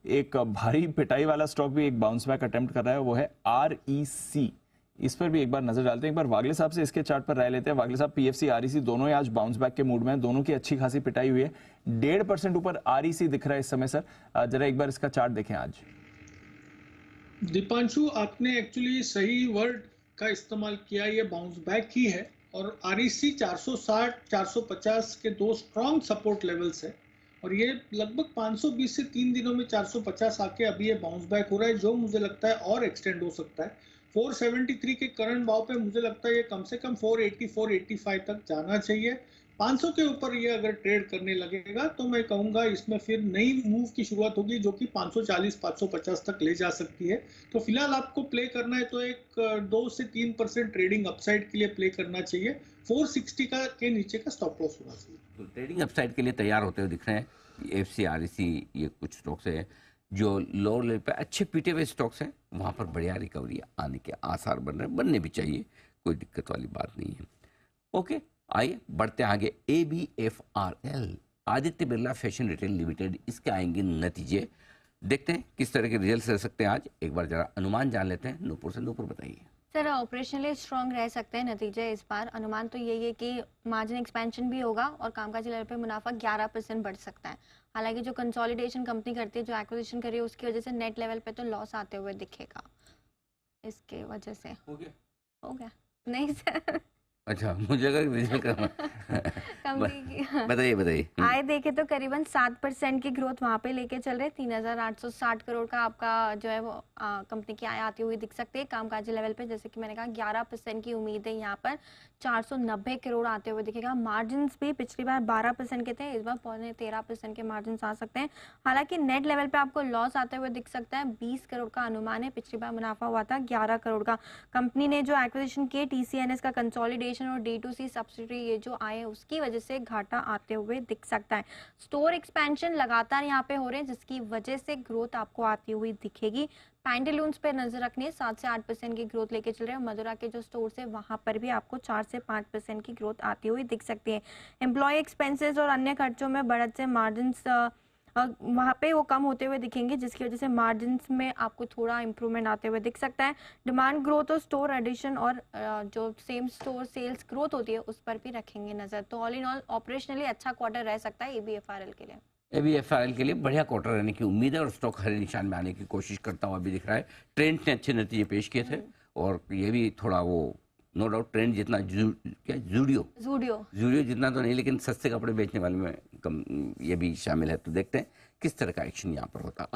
एक भारी पिटाई वाला स्टॉक भी एक बाउंस बैक अटेम्प्ट कर रहा है, वो है REC। इस पर भी एक बार नजर डालते हैं। एक बार वागले साहब से इसके चार्ट पर राय लेते हैं। वागले साहब, PFC REC दोनों ही आज बाउंस बैक के मूड में हैं, दोनों की अच्छी खासी पिटाई हुई है। 1.5% ऊपर REC दिख रहा है इस समय सर। जरा एक बार इसका चार्ट देखें आज। दीपांशु, आपने एक्चुअली सही वर्ड का इस्तेमाल किया, ये बाउंस बैक ही है। और REC 460 450 के दो स्ट्रॉन्ग सपोर्ट लेवल्स है, और ये लगभग 520 से 3 दिनों में 450 आके अभी ये बाउंस बैक हो रहा है, जो मुझे लगता है और एक्सटेंड हो सकता है। 473 के करंट भाव पे मुझे लगता है ये कम से कम 480 485 तक जाना चाहिए। 500 के ऊपर ये अगर ट्रेड करने लगेगा तो मैं कहूंगा इसमें फिर नई मूव की शुरुआत होगी, जो कि 540 550 तक ले जा सकती है। तो फिलहाल आपको प्ले करना है तो एक 2 से 3% ट्रेडिंग अपसाइड के लिए प्ले करना चाहिए। 460 का के नीचे का स्टॉप लॉस होना चाहिए। तो ट्रेडिंग अपसाइड के लिए तैयार होते हुए दिख रहे हैं PFC REC। ये कुछ स्टॉक्स है जो लोअर लेवल पे अच्छे पीटे हुए स्टॉक्स हैं, वहाँ पर बढ़िया रिकवरी आने के आसार बन रहे हैं, बनने भी चाहिए, कोई दिक्कत वाली बात नहीं है। ओके, आइए बढ़ते हैं आगे। ABFRL, Aditya Birla fashion retail limited, इसके आएंगे नतीजे। देखते हैं किस तरह के रिजल्ट रह सकते हैं आज। एक बार जरा अनुमान जान लेते हैं। नूपुर से, नूपुर बताइए। सर, ऑपरेशनली स्ट्रॉन्ग रह सकते हैं नतीजे इस बार। अनुमान तो यही है कि मार्जिन एक्सपेंशन भी होगा और कामकाजी लेवल पे मुनाफा 11% बढ़ सकता है। हालांकि जो कंसोलिडेशन कंपनी करती है, जो एक्विजिशन करी है, उसकी वजह से नेट लेवल पे तो लॉस आते हुए दिखेगा। इसके वजह से हो गया नहीं सर। अच्छा, मुझे लगा रिजल्ट करना। बताइए। आय देखे तो करीबन 7% की ग्रोथ वहाँ पे लेके चल रहे। 3860 करोड़ का आपका जो है वो कंपनी की आय आती हुई दिख सकती है कामकाजी लेवल पे। जैसे कि मैंने कहा 11% की उम्मीद है यहाँ पर, 490 करोड़ आते हुए दिखेगा। मार्जिन भी पिछली बार 12% के थे, इस बार 13% के मार्जिन आ सकते हैं। हालांकि नेट लेवल पे आपको लॉस आते हुए दिख सकता है। 20 करोड़ का अनुमान है, पिछली बार मुनाफा हुआ था 11 करोड़ का। कंपनी ने जो एक्विजिशन किए, TCNS का कंसोलिडेशन और D2C सब्सिडी ये जो आए, उसकी वजह से घाटा आते हुए दिख सकता है। स्टोर एक्सपेंशन लगातार यहाँ पे हो रहे हैं, जिसकी वजह से ग्रोथ आपको आती हुई दिखेगी। पैंटालून्स पे नजर रखनी है, 7 से 8% की ग्रोथ लेके चल रहे हैं। मदुरा के जो स्टोर है वहां पर भी आपको 4 से 5% की ग्रोथ आती हुई दिख सकती है। एम्प्लॉय एक्सपेंसेस और अन्य खर्चों में बढ़त से मार्जिन वहाँ पे वो कम होते हुए दिखेंगे, जिसकी वजह से मार्जिन्स में आपको थोड़ा इंप्रूवमेंट आते हुए दिख सकता है। डिमांड ग्रोथ और स्टोर एडिशन और जो सेम स्टोर सेल्स ग्रोथ होती है उस पर भी रखेंगे नजर। तो ऑल इन ऑल ऑपरेशनली अच्छा क्वार्टर रह सकता है ABFRL के लिए। ABFRL के लिए बढ़िया क्वार्टर रहने की उम्मीद है और स्टॉक हरे निशान में आने की कोशिश करता हुआ भी दिख रहा है। ट्रेंड ने अच्छे नतीजे पेश किए थे और ये भी थोड़ा वो नो डाउट ट्रेंड जितना जूडियो जितना तो नहीं, लेकिन सस्ते कपड़े बेचने वाले में कम ये भी शामिल है। तो देखते हैं किस तरह का एक्शन यहाँ पर होता है।